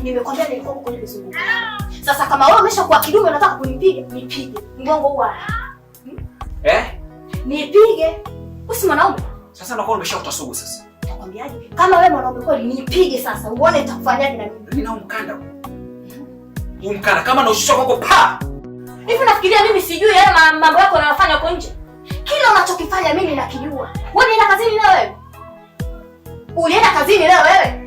Nimekwambia nilikuwa huko nilizunguka. Sasa kama wewe umeshakuwa kidume unataka kunipiga, nipige. Mgongo huu hapa. Nipige. Usi mwanaume. Sasa nakuwa umeshakutasugu sasa. Nakwambiaje? Kama wewe mwanaume kweli nipige sasa. Uone nitakufanyaje na mimi. Nina mkanda. Mkanda kama na ushusha kwako pa. Hivi nafikiria mimi sijui yale mambo yako unayofanya huko nje? Kila unachokifanya mimi nakijua. Wewe unaenda kazini leo wewe? Ulienda kazini leo wewe?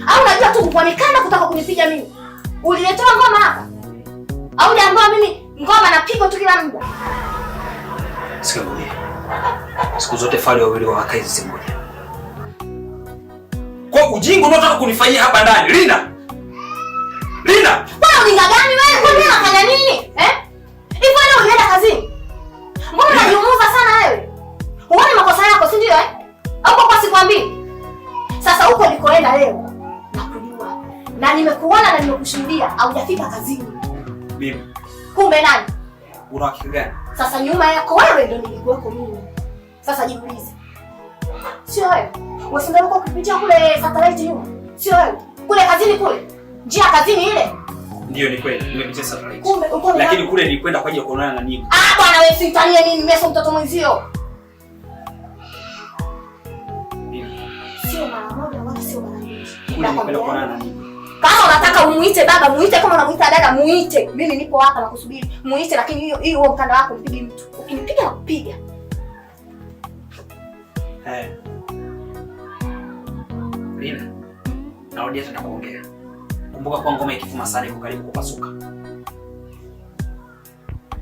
Au unajua tu kuonekana kutaka kunipiga mimi? Uliletoa ngoma hapa? Au uliambiwa mimi ngoma napiga tu kila muda? Sikamwambia. Siku zote fali wawili wakaa hizi siku moja. Kwa ujinga unataka kunifanyia hapa ndani, Lina? Lina! Wewe ujinga gani wewe? Kwa nini unafanya nini? Hivi leo ulienda kazini? Mbona unajiumuza sana wewe? Uone makosa yako, si ndio Au kwa sikwambii? Sasa huko ulikoenda leo nakujua. Na nimekuona na nimekushuhudia haujafika kazini. Mimi. Kumbe nani? Una hakika gani? Sasa nyuma yako wewe ndio nilikuweko mimi. Sasa jiulize. Sio wewe. Wewe ndio uko kupitia kule satellite nyuma. Sio wewe. Kule kazini kule. Njia kazini ile. Ndio ni kweli. Nimepitia satellite. Kumbe uko lakini kule nilikwenda kwa ajili ya kuonana na nini? Bwana wewe sitanie nini? Mimi sio mtoto mwenzio. Sio mara moja wala sio mara mbili. Nilikwenda kuonana na nini? Kama unataka umuite baba, muite. Kama unamuita dada, muite. Mimi nipo hapa na kusubiri. Muite, lakini hiyo mkanda wako mpige mtu. Ukinipiga nakupiga. Lina. Narudia tena kuongea. Kumbuka kwa ngoma ikifuma sana iko karibu kupasuka.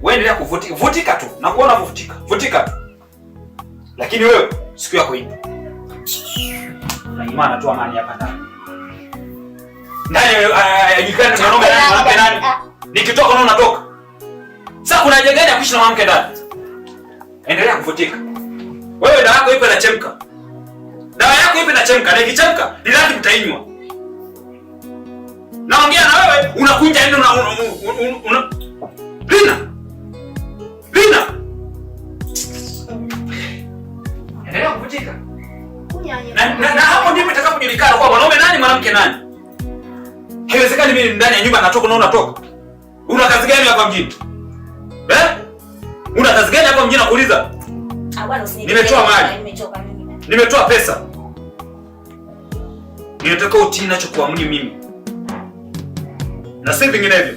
Wewe endelea kuvutika, vutika tu. Na kuona vutika. Vutika tu. Lakini wewe siku yako ipo. Na imani tu amani hapa ndani. Ndani ajikana na mwanamke nani? Nikitoka na unatoka. Sasa kuna haja gani ya kuishi na mwanamke ndani? Endelea kuvutika. Wewe dawa yako ipo inachemka. Dawa yako ipo inachemka, na ikichemka ni lazima utainywa. Naongea na wewe unakunja ndio una Lina. Lina. Endelea kuvutika. Na hapo ndipo itakapojulikana kwa mwanaume nani mwanamke nani. Haiwezekani mimi ndani ya nyumba natoka na unatoka. Una kazi gani hapa mjini? Una kazi gani hapa mjini nakuuliza? Bwana usinipe. Nimetoa mali. Nimechoka mimi. Nimetoa pesa. Ninataka utii ninachokuamini mimi. Na si vinginevyo.